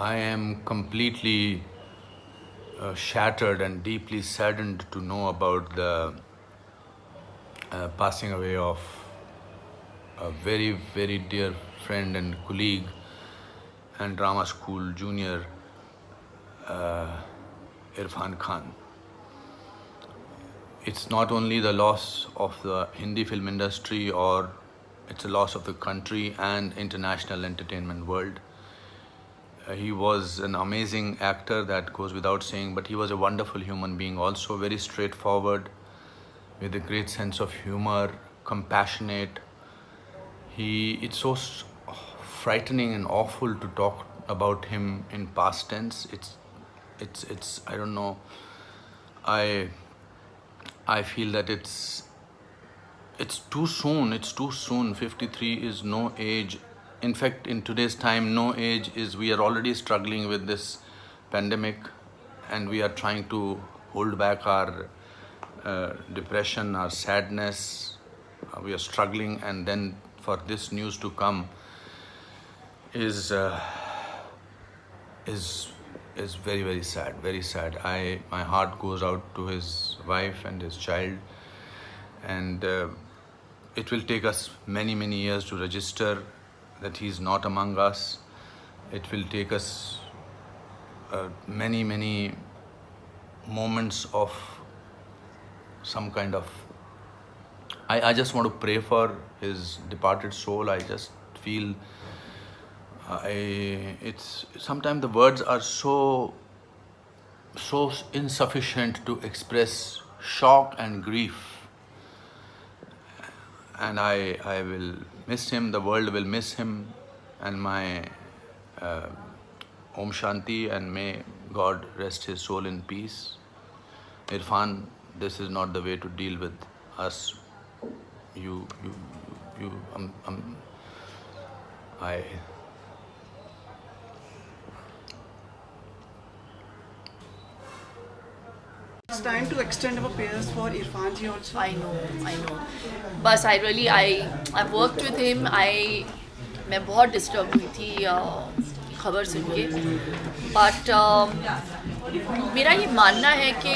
I am completely shattered and deeply saddened to know about the passing away of a very, very dear friend and colleague and drama school junior, Irfan Khan. It's not only the loss of the Hindi film industry, or it's a loss of the country and international entertainment world. He was an amazing actor, that goes without saying, but he was a wonderful human being also, very straightforward, with a great sense of humor, compassionate. It's so frightening and awful to talk about him in past tense. It's I don't know. I feel that it's too soon. It's too soon. 53 is no age. In fact, in today's time, no age is. We are already struggling with this pandemic, and we are trying to hold back our depression, our sadness. We are struggling, and then for this news to come is very, very sad. Very sad. My heart goes out to his wife and his child, and it will take us many, many years to register that he's not among us. It will take us many, many moments of some kind of. I just want to pray for his departed soul. I just feel it's sometimes the words are so insufficient to express shock and grief. And I will miss him, the world will miss him, and my Om Shanti, and may God rest his soul in peace. Irfan, this is not the way to deal with us. It's time to extend our prayers for Irfan ji also. I know. बस I've worked with him. मैं बहुत disturb हुई थी खबर सुन के, but मेरा ये मानना है कि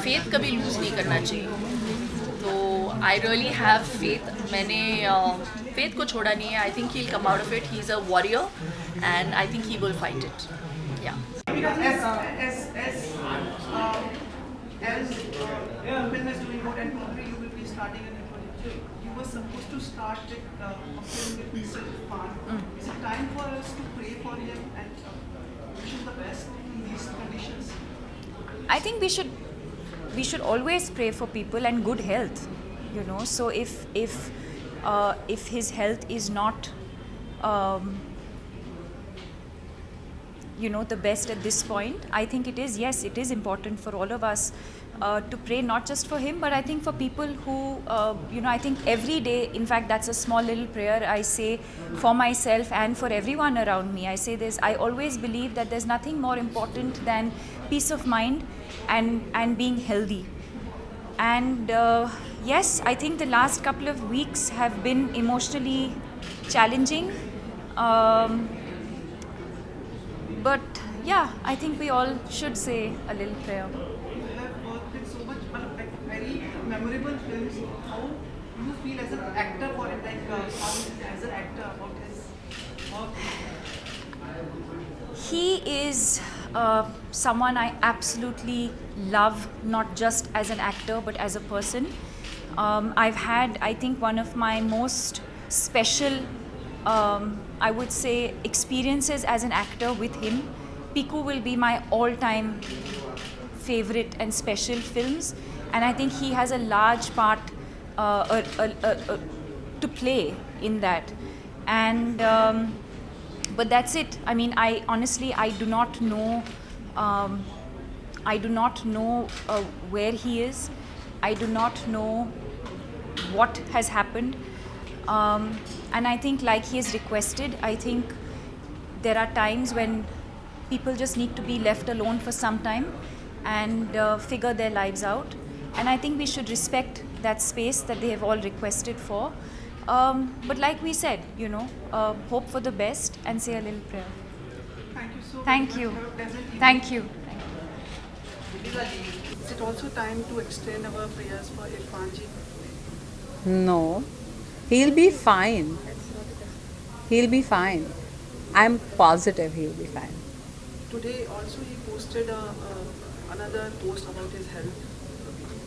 फेथ कभी लूज़ नहीं करना चाहिए. तो आई रियली हैव फेथ. मैंने फेथ को छोड़ा नहीं है. आई think he will come out of it. He is a warrior and I think he will fight it. या As film is doing good and probably you will be starting a new project. You were supposed to start with a film with Mr. Irfan. Is it time for us to pray for him and wish him the best in these conditions? I think we should always pray for people and good health, you know. So if his health is not the best at this point, I think it is important for all of us to pray, not just for him, but I think for people who I think every day, in fact that's a small little prayer I say for myself and for everyone around me. I say this. I always believe that there's nothing more important than peace of mind and being healthy. And yes, I think the last couple of weeks have been emotionally challenging. But yeah, I think we all should say a little prayer. You have worked with so much like very memorable films. How do you feel as an actor for it? Like how as an actor about his work? He is someone I absolutely love, not just as an actor but as a person. I've had, I think, one of my most special I would say experiences as an actor with him. Piku will be my all-time favorite and special films, and I think he has a large part to play in that. And but that's it. I mean, I honestly do not know. I do not know where he is. I do not know what has happened. And I think, like he has requested, I think there are times when people just need to be left alone for some time and figure their lives out. And I think we should respect that space that they have all requested for. But like we said, hope for the best and say a little prayer. Thank you. so Thank very you. much. Have a pleasant evening. Thank you. Is it also time to extend our prayers for Irfan ji? No, he'll be fine. He'll be fine. I'm positive he'll be fine. Today also he posted another post about his health.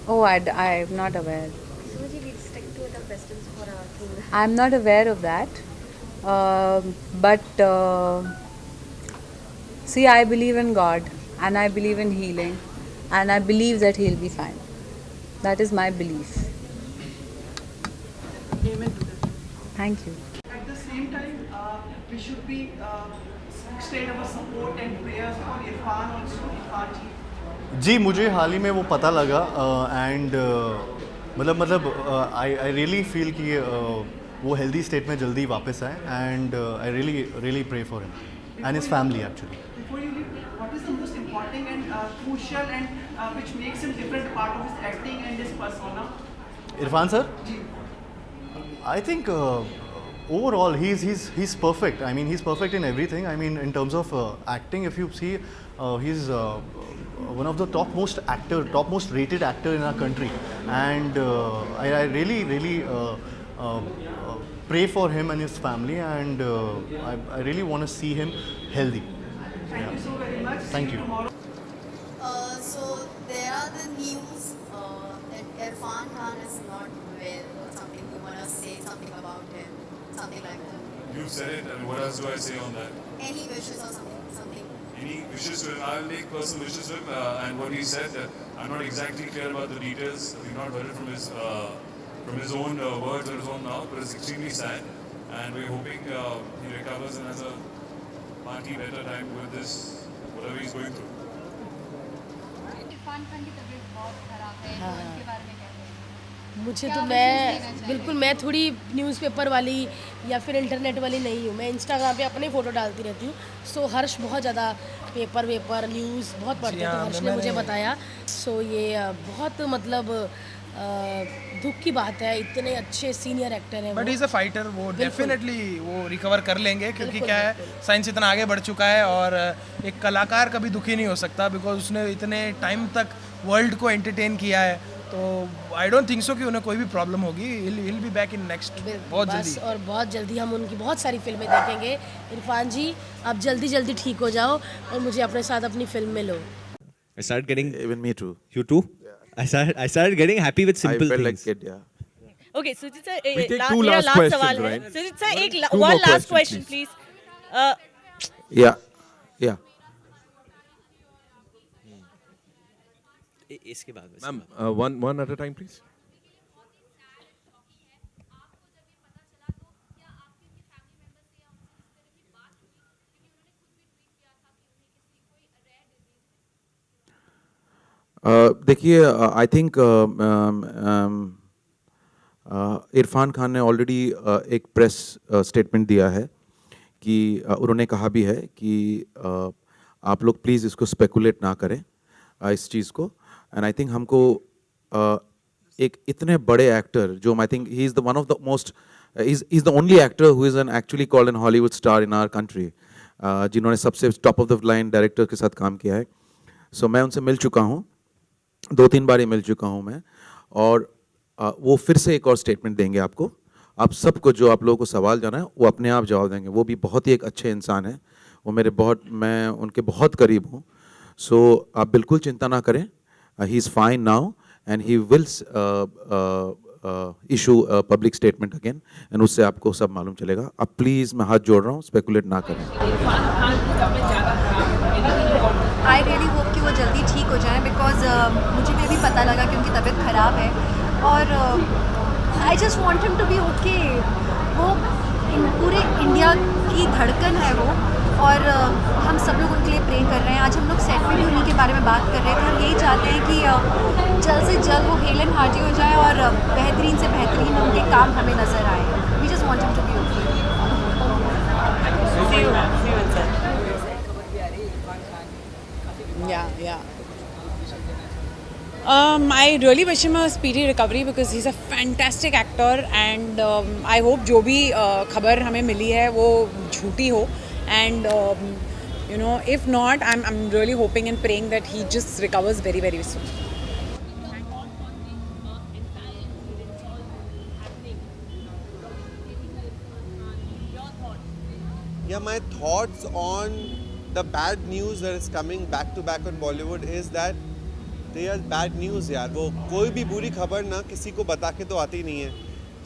Oh, I'm not aware. Suji, we'll stick to the questions for our thing. I'm not aware of that. But see, I believe in God and I believe in healing and I believe that he'll be fine. That is my belief. Amen to that. Thank you. At the same time, we should be extend our support and prayers for Irfan also, Irfan ji. जी मुझे हाल ही में वो पता लगा and मतलब I really feel कि वो healthy state में जल्दी वापस आए and I really pray for him and his family actually Before you leave, what is the most important and crucial and which makes him different part of his acting and his persona? Irfan sir ji. I think overall he's perfect. I mean he's perfect in everything. I mean in terms of acting, if you see, he's one of the topmost rated actor in our country, and I really pray for him and his family, and I really want to see him healthy. Thank you so very much. Thank See you. tomorrow. So there are the news that Irfan Khan is not well or something. You want to say something about him, something like that. You said it, and what else do I say on that? Any wishes or something? Any wishes to him? I'll make personal wishes to him, and what he said, I'm not exactly clear about the details. We've not heard it from his own words or his own mouth, but it's extremely sad, and we're hoping he recovers and has a party better time with this, whatever he's going through. Irfan Khan की तबीयत बहुत खराब है, तो उनके बारे में क्या कहेंगे? मुझे क्या तो मैसेज देना मैं चाहेंगे? बिल्कुल मैं थोड़ी न्यूज़पेपर वाली या फिर इंटरनेट वाली नहीं हूँ। मैं इंस्टाग्राम पे अपने फ़ोटो डालती रहती हूँ। सो हर्ष बहुत ज़्यादा पेपर वेपर न्यूज़ बहुत पढ़ते हैं, तो हर्ष ने मुझे बताया। सो ये बहुत मतलब दुख की बात है, इतने अच्छे सीनियर एक्टर हैं। बट इज़ अ फाइटर, वो डेफिनेटली वो रिकवर कर लेंगे, क्योंकि बिल्कुल, क्या है बिल्कुल। साइंस इतना आगे बढ़ चुका है और एक कलाकार कभी दुखी नहीं हो सकता, बिकॉज उसने इतने टाइम तक वर्ल्ड को एंटरटेन किया है। तो आई डोंट थिंक सो कि उन्हें कोई भी प्रॉब्लम होगी। Will be back in next बहुत बस जल्दी। और बहुत जल्दी हम उनकी बहुत सारी फिल्में देखेंगे। इरफान जी आप जल्दी ठीक हो जाओ और मुझे अपने साथ अपनी फिल्म में लो। I started getting. Even me too. You too? I started getting happy with simple I felt things. like kid, yeah. Okay, Sujit sir, We take two मेरा last last questions, सवाल है। right? Sujit sir, एक Two more one last questions, question, please. Yeah. इसके बाद Ma'am, one at a time, please. देखिए I think Irfan Khan ने already एक press statement दिया है कि उन्होंने कहा भी है कि आप लोग प्लीज़ इसको स्पेकुलेट ना करें इस चीज़ को। एंड आई थिंक हमको एक इतने बड़े एक्टर जो I think he is the one of the most is the only actor who is an actually called an Hollywood star in our country, जिन्होंने सबसे top of the line director के साथ काम किया है। सो मैं उनसे मिल चुका हूँ, 2-3 बार ही मिल चुका हूँ मैं, और वो फिर से एक और स्टेटमेंट देंगे आपको। आप सबको जो आप लोगों को सवाल जाना है वो अपने आप जवाब देंगे। वो भी बहुत ही एक अच्छे इंसान हैं, वो मैं उनके बहुत करीब हूँ। सो आप बिल्कुल चिंता ना करें, he is fine now and he will issue public statement again, and उससे आपको सब मालूम चलेगा। आप प्लीज़, मैं हाथ जोड़ रहा हूँ, स्पेकुलेट ना करें। आई रियली होप कि वो जल्दी ठीक हो जाएं, बिकॉज मुझे भी अभी पता लगा कि उनकी तबीयत ख़राब है, और I just want him to be okay. वो पूरे इंडिया की धड़कन है वो, और हम सब लोग उनके लिए प्रे कर रहे हैं। आज हम लोग सेट में भी उन्हीं के बारे में बात कर रहे थे। हम यही चाहते हैं कि जल्द से जल्द वो हेल एंड हार्टी हो जाए और बेहतरीन से बेहतरीन उनके काम हमें नज़र आए। We just want him to be okay. Yeah. I really wish him a speedy recovery because he's a fantastic actor, and I hope जो भी खबर हमें मिली है वो झूठी हो, and You know, if not, I'm really hoping and praying that he just recovers very, very soon. Yeah, my thoughts on the bad news that is coming back to back on Bollywood is that they are bad news यार. वो कोई भी बुरी खबर ना किसी को बता के तो आती नहीं है.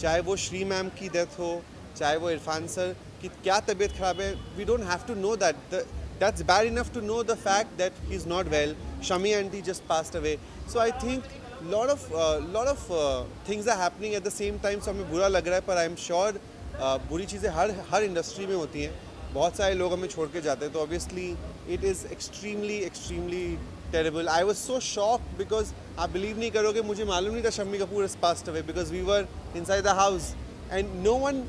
चाहे वो श्री मैम की डेथ हो, चाहे वो इरफान सर की क्या तबीयत खराब है. We don't have to know that. That's bad enough to know the fact that he's not well. Shami auntie just passed away. So I think lot of things are happening at the same time. So हमें बुरा लग रहा है, पर I'm sure बुरी चीज़ें हर industry में होती हैं. बहुत सारे लोग हमें छोड़ के जाते हैं, तो obviously it is extremely terrible. I was so shocked because आप believe नहीं करोगे, मुझे मालूम नहीं था Shammi Kapoor has passed away because we were inside the house and no one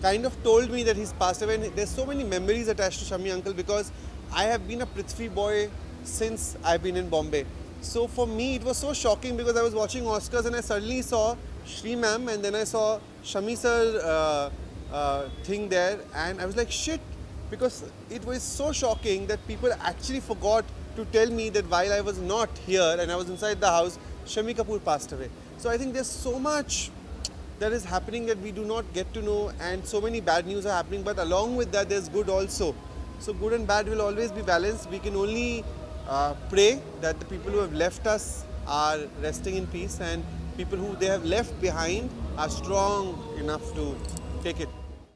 kind of told me that he's passed away. And there's so many memories attached to Shami uncle because I have been a Prithvi boy since I've been in Bombay. So for me it was so shocking because I was watching Oscars and I suddenly saw Shri ma'am and then I saw Shami sir thing there and I was like shit, because it was so shocking that people actually forgot to tell me that while I was not here and I was inside the house, Shami Kapoor passed away. So I think there's so much that is happening that we do not get to know, and so many bad news are happening, but along with that there's good also. So good and bad will always be balanced. We can only pray that the people who have left us are resting in peace and people who they have left behind are strong enough to take it.